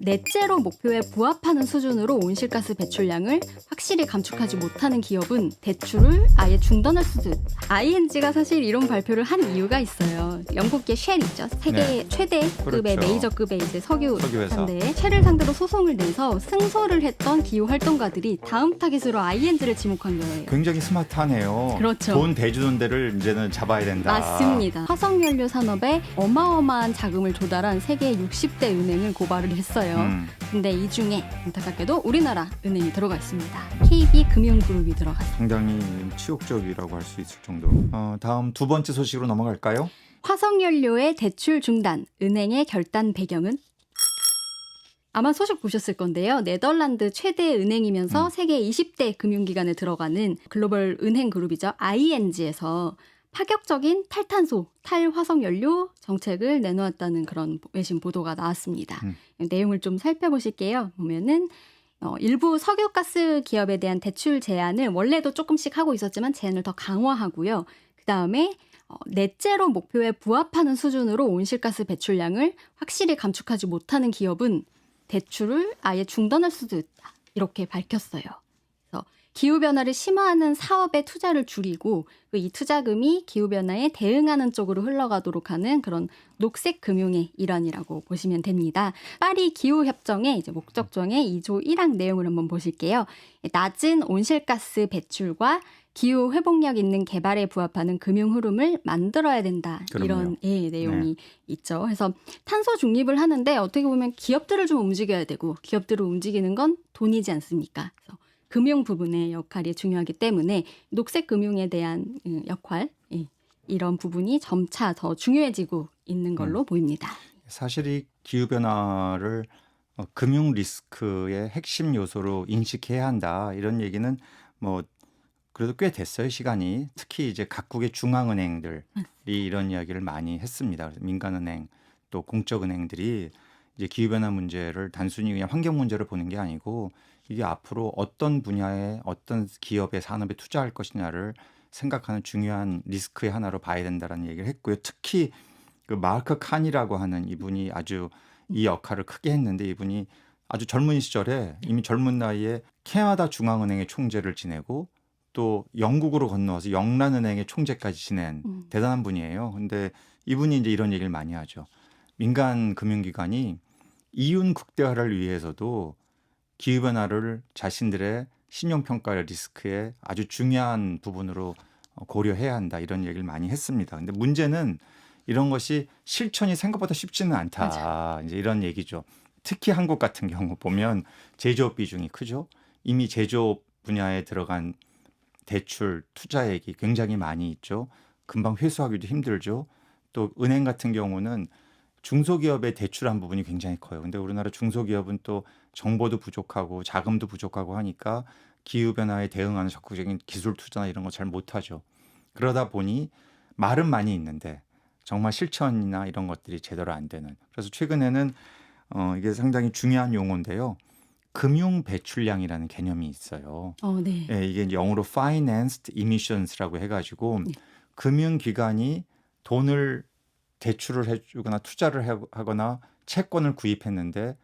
넷째로 목표에 부합하는 수준으로 온실가스 배출량을 확실히 감축하지 못하는 기업은 대출을 아예 중단할 수도 있다. ING가 사실 이런 발표를 한 이유가 있어요. 영국계 쉘 있죠. 세계 최대급의 그렇죠. 메이저급의 이제 석유 회사. 석유회사인데 쉘을 상대로 소송을 내서 승소를 했던 기후 활동가들이 다음 타깃으로 ING를 지목한 거예요. 굉장히 스마트하네요. 그렇죠. 돈 대주는 데를 이제는 잡아야 된다. 맞습니다. 화석연료 산업에 어마어마한 자금을 조달한 세계 60대 은행을 고발을 했어요. 근데 이 중에 안타깝게도 우리나라 은행이 들어가 있습니다. KB금융그룹이 들어갔어요. 상당히 치욕적이라고 할 수 있을 정도. 다음 두 번째 소식으로 넘어갈까요? 화석연료의 대출 중단, 은행의 결단 배경은? 아마 소식 보셨을 건데요. 네덜란드 최대 은행이면서 세계 20대 금융기관에 들어가는 글로벌 은행 그룹이죠. ING에서 파격적인 탈탄소, 탈화석연료 정책을 내놓았다는 그런 외신 보도가 나왔습니다. 내용을 좀 살펴보실게요. 보면은 일부 석유가스 기업에 대한 대출 제한을 원래도 조금씩 하고 있었지만 제한을 더 강화하고요. 그다음에 넷째로 목표에 부합하는 수준으로 온실가스 배출량을 확실히 감축하지 못하는 기업은 대출을 아예 중단할 수도 있다. 이렇게 밝혔어요. 그래서 기후변화를 심화하는 사업에 투자를 줄이고 이 투자금이 기후변화에 대응하는 쪽으로 흘러가도록 하는 그런 녹색 금융의 일환이라고 보시면 됩니다. 파리 기후협정의 이제 목적조항의 2조 1항 내용을 한번 보실게요. 낮은 온실가스 배출과 기후 회복력 있는 개발에 부합하는 금융 흐름을 만들어야 된다. 그럼요. 이런 내용이 있죠. 그래서 탄소 중립을 하는데 어떻게 보면 기업들을 좀 움직여야 되고 기업들을 움직이는 건 돈이지 않습니까? 그래서 금융 부분의 역할이 중요하기 때문에 녹색 금융에 대한 역할 이런 부분이 점차 더 중요해지고 있는 걸로 보입니다. 사실 이 기후변화를 금융 리스크의 핵심 요소로 인식해야 한다. 이런 얘기는 뭐 그래도 꽤 됐어요, 시간이. 특히 이제 각국의 중앙은행들이 이런 이야기를 많이 했습니다. 그래서 민간은행 또 공적은행들이 이제 기후변화 문제를 단순히 그냥 환경 문제를 보는 게 아니고 이게 앞으로 어떤 분야에 어떤 기업의 산업에 투자할 것이냐를 생각하는 중요한 리스크의 하나로 봐야 된다라는 얘기를 했고요. 특히 그 마르크 칸이라고 하는 이분이 아주 이 역할을 크게 했는데 이분이 아주 젊은 시절에 이미 젊은 나이에 캐나다 중앙은행의 총재를 지내고 또 영국으로 건너와서 영란은행의 총재까지 지낸 대단한 분이에요. 근데 이분이 이제 이런 얘기를 많이 하죠. 민간 금융기관이 이윤 극대화를 위해서도 기후변화를 자신들의 신용평가 리스크의 아주 중요한 부분으로 고려해야 한다. 이런 얘기를 많이 했습니다. 근데 문제는 이런 것이 실천이 생각보다 쉽지는 않다. 맞아. 이제 이런 얘기죠. 특히 한국 같은 경우 보면 제조업 비중이 크죠. 이미 제조업 분야에 들어간 대출, 투자액이 굉장히 많이 있죠. 금방 회수하기도 힘들죠. 또 은행 같은 경우는 중소기업에 대출한 부분이 굉장히 커요. 근데 우리나라 중소기업은 또 정보도 부족하고 자금도 부족하고 하니까 기후변화에 대응하는 적극적인 기술 투자나 이런 거 잘 못하죠. 그러다 보니 말은 많이 있는데 정말 실천이나 이런 것들이 제대로 안 되는. 그래서 최근에는 이게 상당히 중요한 용어인데요. 금융 배출량이라는 개념이 있어요. 네. 예, 이게 이제 영어로 financed emissions라고 해가지고 금융기관이 돈을 대출을 해주거나 투자를 하거나 채권을 구입했는데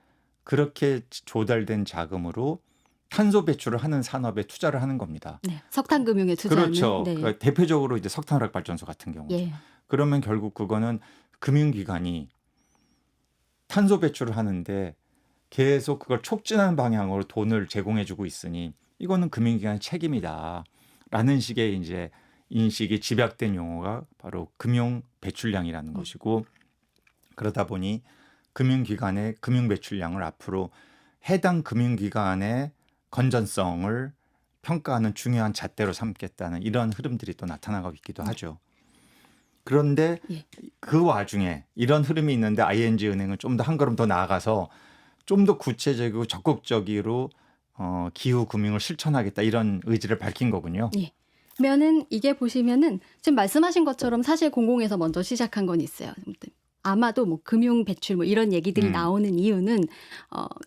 그렇게 조달된 자금으로 탄소 배출을 하는 산업에 투자를 하는 겁니다. 네. 석탄금융에 투자하는. 그렇죠. 네. 그러니까 대표적으로 이제 석탄화력 발전소 같은 경우죠. 예. 그러면 결국 그거는 금융기관이 탄소 배출을 하는데 계속 그걸 촉진하는 방향으로 돈을 제공해주고 있으니 이거는 금융기관의 책임이다라는 식의 이제 인식이 집약된 용어가 바로 금융 배출량이라는 것이고 그러다 보니 금융기관의 금융 배출량을 앞으로 해당 금융기관의 건전성을 평가하는 중요한 잣대로 삼겠다는 이런 흐름들이 또 나타나고 있기도 하죠. 그런데 그 와중에 이런 흐름이 있는데 ING 은행은 좀 더 한 걸음 더 나아가서 좀 더 구체적이고 적극적으로 기후 금융을 실천하겠다 이런 의지를 밝힌 거군요. 예. 그러면은 이게 보시면은 지금 말씀하신 것처럼 사실 공공에서 먼저 시작한 건 있어요. 아마도 뭐 금융 배출 뭐 이런 얘기들이 나오는 이유는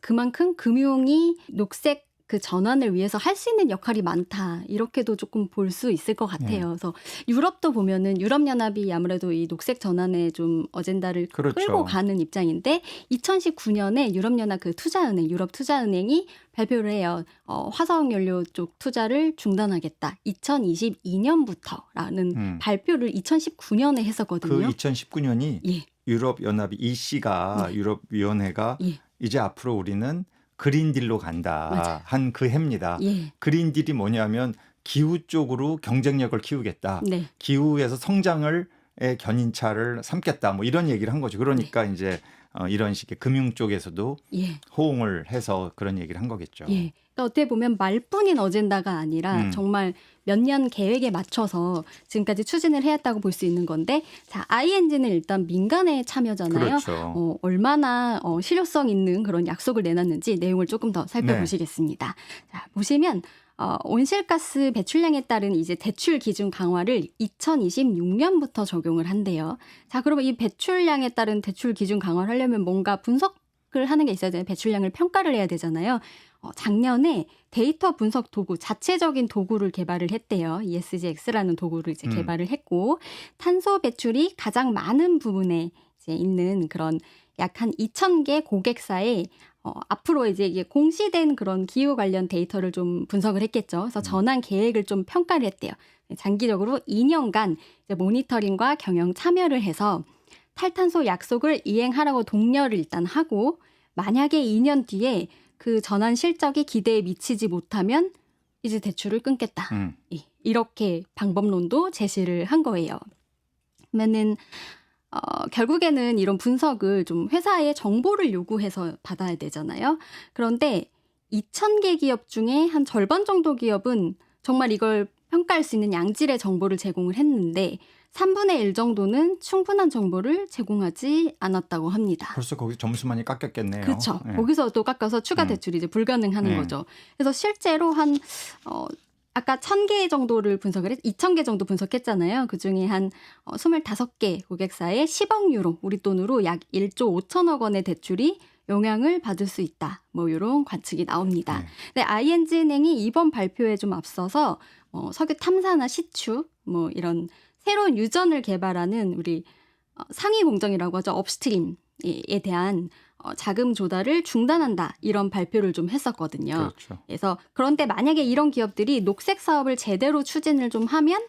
그만큼 금융이 녹색 그 전환을 위해서 할 수 있는 역할이 많다. 이렇게도 조금 볼 수 있을 것 같아요. 네. 그래서 유럽도 보면은 유럽연합이 아무래도 이 녹색 전환에 좀 어젠다를 그렇죠. 끌고 가는 입장인데 2019년에 유럽연합 그 투자은행, 유럽 투자은행이 발표를 해요. 화석연료 쪽 투자를 중단하겠다. 2022년부터라는 발표를 2019년에 그 했었거든요. 2019년이 예, 유럽연합이 EC가 네. 유럽위원회가 예, 이제 앞으로 우리는 그린딜로 맞아요. 간다 한 그 해입니다. 예, 그린딜이 뭐냐면 기후 쪽으로 경쟁력을 키우겠다. 네, 기후에서 성장을 의 견인차를 삼겠다. 뭐 이런 얘기를 한 거죠. 네, 그러니까 이제 이런 식의 금융 쪽에서도 예. 호응을 해서 그런 얘기를 한 거겠죠. 예. 그러니까 어떻게 보면 말뿐인 어젠다가 아니라 음. 정말 몇 년 계획에 맞춰서 지금까지 추진을 해왔다고 볼 수 있는 건데, 자, ING는 일단 민간의 참여잖아요. 그렇죠. 얼마나 실효성 있는 그런 약속을 내놨는지 내용을 조금 더 살펴보시겠습니다. 자, 보시면 온실가스 배출량에 따른 이제 대출 기준 강화를 2026년부터 적용을 한대요. 자, 그러면 이 배출량에 따른 대출 기준 강화를 하려면 뭔가 분석을 하는 게 있어야 되잖아요. 배출량을 평가를 해야 되잖아요. 작년에 데이터 분석 도구, 자체적인 도구를 개발을 했대요. ESGX라는 도구를 이제 개발을 했고, 탄소 배출이 가장 많은 부분에 이제 있는 그런 약 한 2,000개 고객사에 앞으로 이제 이게 공시된 그런 기후 관련 데이터를 좀 분석을 했겠죠. 그래서 전환 계획을 좀 평가를 했대요. 장기적으로 2년간 이제 모니터링과 경영 참여를 해서 탈탄소 약속을 이행하라고 독려를 일단 하고, 만약에 2년 뒤에 그 전환 실적이 기대에 미치지 못하면 이제 대출을 끊겠다. 이렇게 방법론도 제시를 한 거예요. 그러면은 결국에는 이런 분석을 좀 회사에 정보를 요구해서 받아야 되잖아요. 그런데 2,000개 기업 중에 한 절반 정도 기업은 정말 이걸 평가할 수 있는 양질의 정보를 제공을 했는데 3분의 1 정도는 충분한 정보를 제공하지 않았다고 합니다. 벌써 거기 점수 많이 깎였겠네요. 그렇죠. 네. 거기서 또 깎아서 추가 대출이 이제 불가능하는 네. 거죠. 그래서 실제로 한 아까 1,000개 정도를 분석을 2,000개 정도 분석했잖아요. 그중에 한 25개 고객사에 10억 유로, 우리 돈으로 약 1조 5천억 원의 대출이 영향을 받을 수 있다. 뭐 이런 관측이 나옵니다. 네. 근데 ING은행이 이번 발표에 좀 앞서서 석유 탐사나 시추 뭐 이런 새로운 유전을 개발하는 우리 상위 공정이라고 하죠. 업스트림에 대한 자금 조달을 중단한다. 이런 발표를 좀 했었거든요. 그렇죠. 그래서 그런데 만약에 이런 기업들이 녹색 사업을 제대로 추진을 좀 하면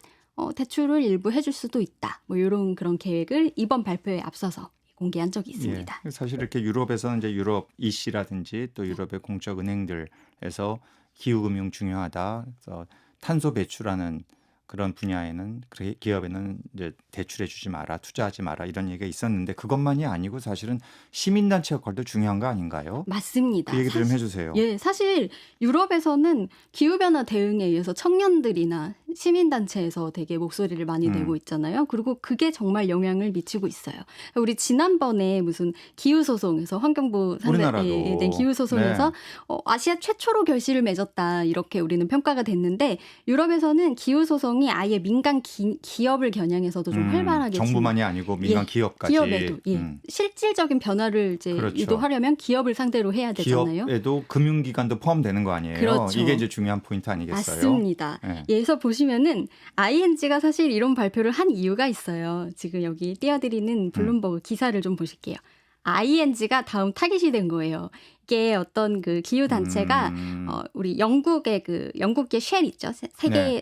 대출을 일부 해줄 수도 있다. 뭐 이런 그런 계획을 이번 발표에 앞서서 공개한 적이 있습니다. 예. 사실 이렇게 유럽에서는 이제 유럽 EC라든지 또 유럽의 공적 은행들에서 기후금융 중요하다. 그래서 탄소 배출하는 그런 분야에는 기업에는 이제 대출해 주지 마라, 투자하지 마라 이런 얘기가 있었는데 그것만이 아니고 사실은 시민단체 역할도 중요한 거 아닌가요? 맞습니다. 그 얘기 좀 해주세요. 예, 사실 유럽에서는 기후변화 대응에 의해서 청년들이나 시민단체에서 되게 목소리를 많이 내고 있잖아요. 그리고 그게 정말 영향을 미치고 있어요. 우리 지난번에 무슨 기후소송에서 환경부 우리나라도 된 기후소송에서 아시아 최초로 결실을 맺었다. 이렇게 우리는 평가가 됐는데 유럽에서는 기후소송이 아예 민간 기업을 겨냥해서도 좀 활발하게 정부만이 아니고 민간 기업까지. 기업에도 실질적인 변화를 이제 그렇죠. 유도하려면 기업을 상대로 해야 되잖아요. 기업에도 금융기관도 포함되는 거 아니에요? 그렇죠. 이게 이제 중요한 포인트 아니겠어요? 맞습니다. 네. 여기서 보시면은 ING가 사실 이런 발표를 한 이유가 있어요. 지금 여기 띄워드리는 블룸버그 기사를 좀 보실게요. ING가 다음 타깃이 된 거예요. 이게 어떤 그 기후 단체가 우리 영국의 영국계 쉘 있죠. 세계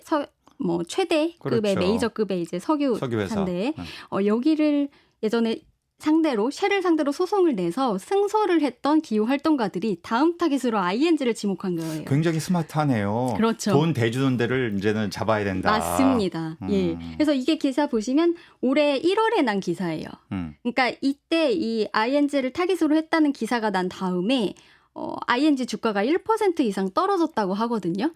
뭐 최대급의 그렇죠. 메이저급의 이제 석유사인데 네. 여기를 예전에 쉘을 상대로 소송을 내서 승소를 했던 기후 활동가들이 다음 타깃으로 ING를 지목한 거예요. 굉장히 스마트하네요. 그렇죠. 돈 대주는 데를 이제는 잡아야 된다. 맞습니다. 예. 그래서 이게 기사 보시면 올해 1월에 난 기사예요. 그러니까 이때 이 ING를 타깃으로 했다는 기사가 난 다음에 ING 주가가 1% 이상 떨어졌다고 하거든요.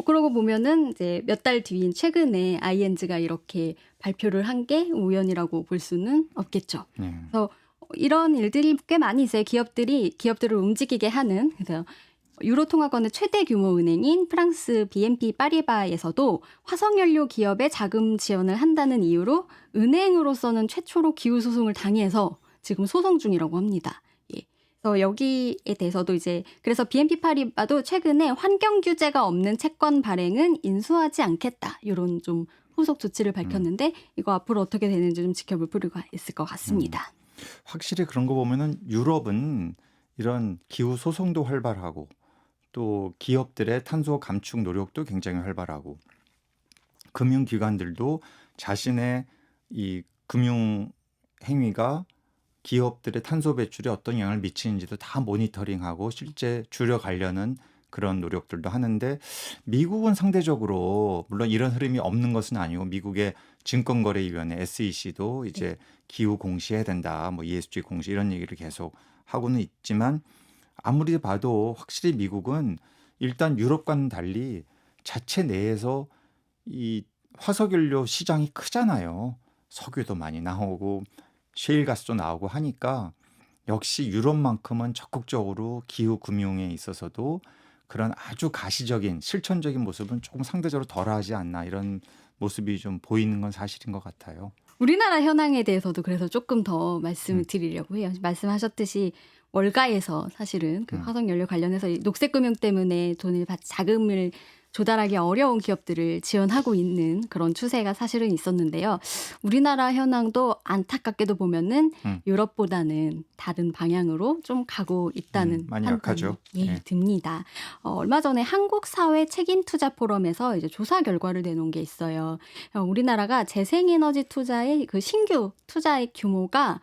그러고 보면은 이제 몇 달 뒤인 최근에 ING가 이렇게 발표를 한 게 우연이라고 볼 수는 없겠죠. 그래서 이런 일들이 꽤 많이 있어요. 기업들을 움직이게 하는. 그래서 유로통화권의 최대 규모 은행인 프랑스 BNP 파리바에서도 화석연료 기업에 자금 지원을 한다는 이유로 은행으로서는 최초로 기후 소송을 당해서 지금 소송 중이라고 합니다. 예. 그래서 여기에 대해서도 이제 그래서 BNP 파리바도 최근에 환경 규제가 없는 채권 발행은 인수하지 않겠다. 이런 좀 후속 조치를 음, 밝혔는데 이거 앞으로 어떻게 되는지 좀 지켜볼 필요가 있을 것 음. 같습니다. 확실히 그런 거 보면은 유럽은 이런 기후 소송도 활발하고 또 기업들의 탄소 감축 노력도 굉장히 활발하고 금융기관들도 자신의 이 금융 행위가 기업들의 탄소 배출에 어떤 영향을 미치는지도 다 모니터링하고 실제 줄여가려는 그런 노력들도 하는데 미국은 상대적으로 물론 이런 흐름이 없는 것은 아니고 미국의 증권거래위원회 SEC도 네. 이제 기후 공시해야 된다, 뭐 ESG 공시 이런 얘기를 계속 하고는 있지만 아무리 봐도 확실히 미국은 일단 유럽과는 달리 자체 내에서 이 화석연료 시장이 크잖아요. 석유도 많이 나오고 셰일가스도 나오고 하니까 역시 유럽만큼은 적극적으로 기후 금융에 있어서도 그런 아주 가시적인 실천적인 모습은 조금 상대적으로 덜하지 않나 이런 모습이 좀 보이는 건 사실인 것 같아요. 우리나라 현황에 대해서도 그래서 조금 더 말씀을 음, 드리려고 해요. 말씀하셨듯이 월가에서 사실은 그 음, 화석연료 관련해서 이 녹색금융 때문에 자금을 조달하기 어려운 기업들을 지원하고 있는 그런 추세가 사실은 있었는데요. 우리나라 현황도 안타깝게도 보면은 음, 유럽보다는 다른 방향으로 좀 가고 있다는 많이 판단이 약하죠. 예. 듭니다. 얼마 전에 한국 사회 책임 투자 포럼에서 이제 조사 결과를 내놓은 게 있어요. 우리나라가 재생에너지 투자의 그 신규 투자의 규모가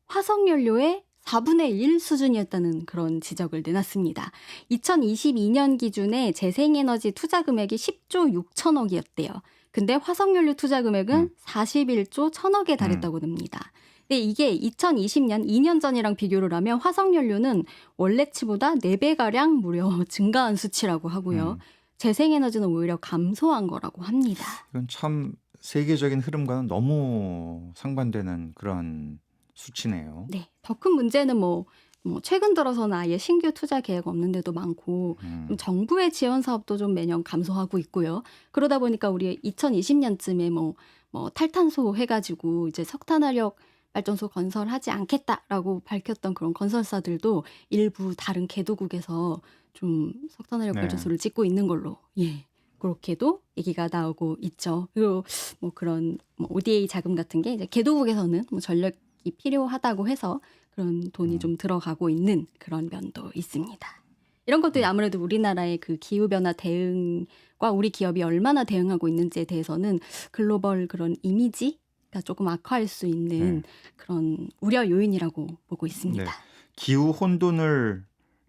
화석연료의 4분의 1 수준이었다는 그런 지적을 내놨습니다. 2022년 기준에 재생에너지 투자 금액이 10조 6천억이었대요. 근데 화석연료 투자 금액은 음, 41조 1천억에 음, 달했다고 합니다. 근데 이게 2020년 2년 전이랑 비교를 하면 화석연료는 원래치보다 4배가량 무려 증가한 수치라고 하고요. 음. 재생에너지는 오히려 감소한 거라고 합니다. 이건 참 세계적인 흐름과는 너무 상반되는 그런 수치네요. 네. 더 큰 문제는 최근 들어서는 아예 신규 투자 계획 없는 데도 많고 좀 음, 정부의 지원 사업도 좀 매년 감소하고 있고요. 그러다 보니까 우리 2020년쯤에 탈탄소 해가지고 이제 석탄화력 발전소 건설하지 않겠다라고 밝혔던 그런 건설사들도 일부 다른 개도국에서 좀 석탄화력 네. 발전소를 짓고 있는 걸로 그렇게도 얘기가 나오고 있죠. 그리고 그런 ODA 자금 같은 게 이제 개도국에서는 전력이 필요하다고 해서 그런 돈이 좀 들어가고 있는 그런 면도 있습니다. 이런 것들이 아무래도 우리나라의 그 기후변화 대응과 우리 기업이 얼마나 대응하고 있는지에 대해서는 글로벌 그런 이미지가 조금 악화할 수 있는 네. 그런 우려 요인이라고 보고 네. 있습니다. 기후 혼돈을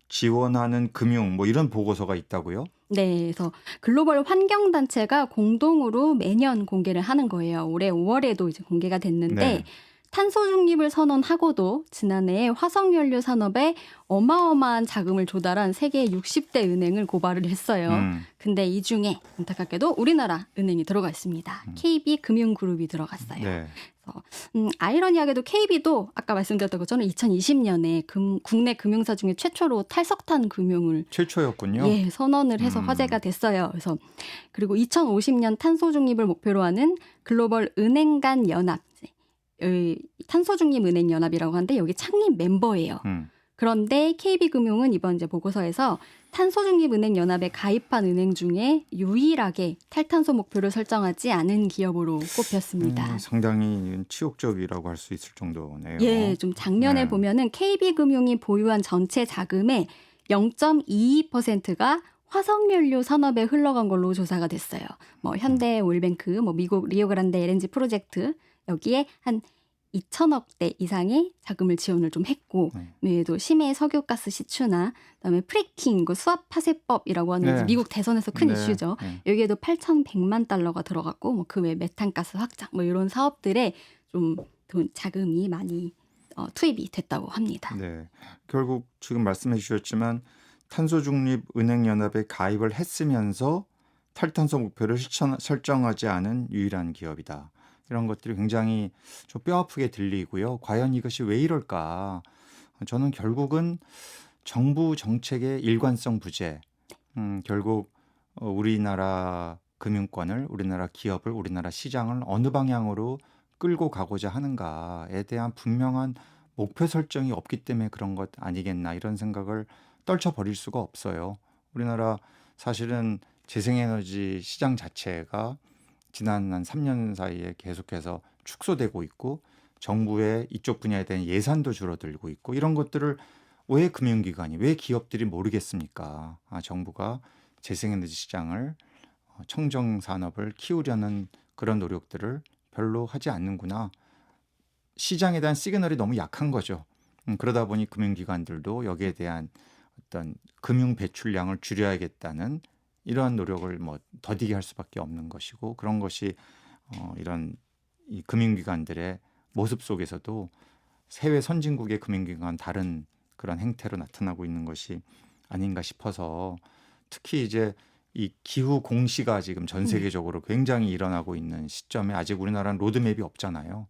지원하는 금융 뭐 이런 보고서가 있다고요? 네, 그래서 글로벌 환경단체가 공동으로 매년 공개를 하는 거예요. 올해 5월에도 이제 공개가 됐는데 네. 탄소 중립을 선언하고도 지난해 화석연료 산업에 어마어마한 자금을 조달한 세계 60대 은행을 고발을 했어요. 근데 이 중에 안타깝게도 우리나라 은행이 들어가 있습니다. KB금융그룹이 들어갔어요. 네. 그래서 아이러니하게도 KB도 아까 말씀드렸던 것처럼 2020년에 국내 금융사 중에 최초로 탈석탄 금융을 최초였군요. 선언을 해서 화제가 됐어요. 그래서 그리고 2050년 탄소 중립을 목표로 하는 글로벌 은행 간 연합, 탄소 중립 은행 연합이라고 하는데 여기 창립 멤버예요. 그런데 KB금융은 이번 이제 보고서에서 탄소 중립 은행 연합에 가입한 은행 중에 유일하게 탈탄소 목표를 설정하지 않은 기업으로 꼽혔습니다. 상당히 치욕적이라고 할 수 있을 정도네요. 예, 좀 작년에 네. 보면은 KB금융이 보유한 전체 자금의 0.22%가 화석연료 산업에 흘러간 걸로 조사가 됐어요. 현대 오일뱅크, 미국 리오그란데 LNG 프로젝트 여기에 한 2천억대 이상의 자금을 지원을 좀 했고 외에도 심해 석유가스 시추나 그다음에 프래킹, 수압 파쇄법이라고 하는 네. 미국 대선에서 큰 네. 이슈죠. 네. 여기에도 8,100만 달러가 들어갔고 그 외 메탄가스 확장 이런 사업들에 좀 자금이 많이 투입이 됐다고 합니다. 네. 결국 지금 말씀해 주셨지만 탄소 중립 은행 연합에 가입을 했으면서 탈탄소 목표를 설정하지 않은 유일한 기업이다. 이런 것들이 굉장히 좀 뼈아프게 들리고요. 과연 이것이 왜 이럴까? 저는 결국은 정부 정책의 일관성 부재, 결국 우리나라 금융권을, 우리나라 기업을, 우리나라 시장을 어느 방향으로 끌고 가고자 하는가에 대한 분명한 목표 설정이 없기 때문에 그런 것 아니겠나 이런 생각을 떨쳐버릴 수가 없어요. 우리나라 사실은 재생에너지 시장 자체가 지난 한 3년 사이에 계속해서 축소되고 있고 정부의 이쪽 분야에 대한 예산도 줄어들고 있고 이런 것들을 왜 금융기관이, 왜 기업들이 모르겠습니까? 정부가 재생에너지 시장을 청정 산업을 키우려는 그런 노력들을 별로 하지 않는구나. 시장에 대한 시그널이 너무 약한 거죠. 그러다 보니 금융기관들도 여기에 대한 어떤 금융 배출량을 줄여야겠다는 이러한 노력을 뭐 더디게 할 수밖에 없는 것이고 그런 것이 이런 이 금융기관들의 모습 속에서도 해외 선진국의 금융기관 다른 그런 행태로 나타나고 있는 것이 아닌가 싶어서 특히 이제 이 기후 공시가 지금 전 세계적으로 굉장히 일어나고 있는 시점에 아직 우리나라는 로드맵이 없잖아요.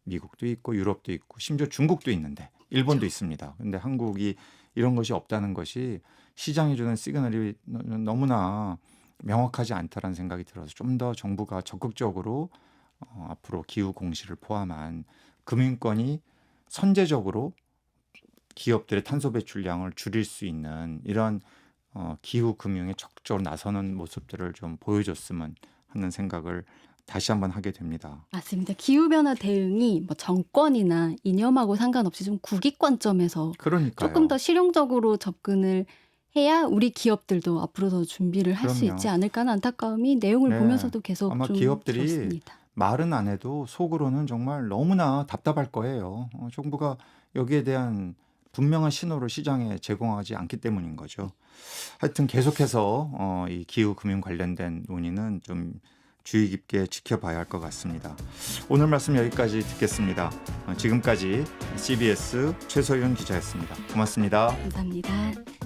미국도 있고 유럽도 있고 심지어 중국도 있는데 일본도 있습니다. 근데 한국이 이런 것이 없다는 것이 시장이 주는 시그널이 너무나 명확하지 않다라는 생각이 들어서 좀 더 정부가 적극적으로 앞으로 기후 공시를 포함한 금융권이 선제적으로 기업들의 탄소 배출량을 줄일 수 있는 이런 기후 금융에 적극적으로 나서는 모습들을 좀 보여줬으면 하는 생각을 다시 한번 하게 됩니다. 맞습니다. 기후변화 대응이 뭐 정권이나 이념하고 상관없이 좀 국익관점에서 그러니까요. 조금 더 실용적으로 접근을 해야 우리 기업들도 앞으로 더 준비를 할 수 그럼요. 있지 않을까 하는 안타까움이 내용을 네. 보면서도 계속 아마 좀 기업들이 들었습니다. 말은 안 해도 속으로는 정말 너무나 답답할 거예요. 정부가 여기에 대한 분명한 신호를 시장에 제공하지 않기 때문인 거죠. 하여튼 계속해서 이 기후 금융 관련된 논의는 좀 주의 깊게 지켜봐야 할 것 같습니다. 오늘 말씀 여기까지 듣겠습니다. 지금까지 CBS 최소윤 기자였습니다. 고맙습니다. 감사합니다.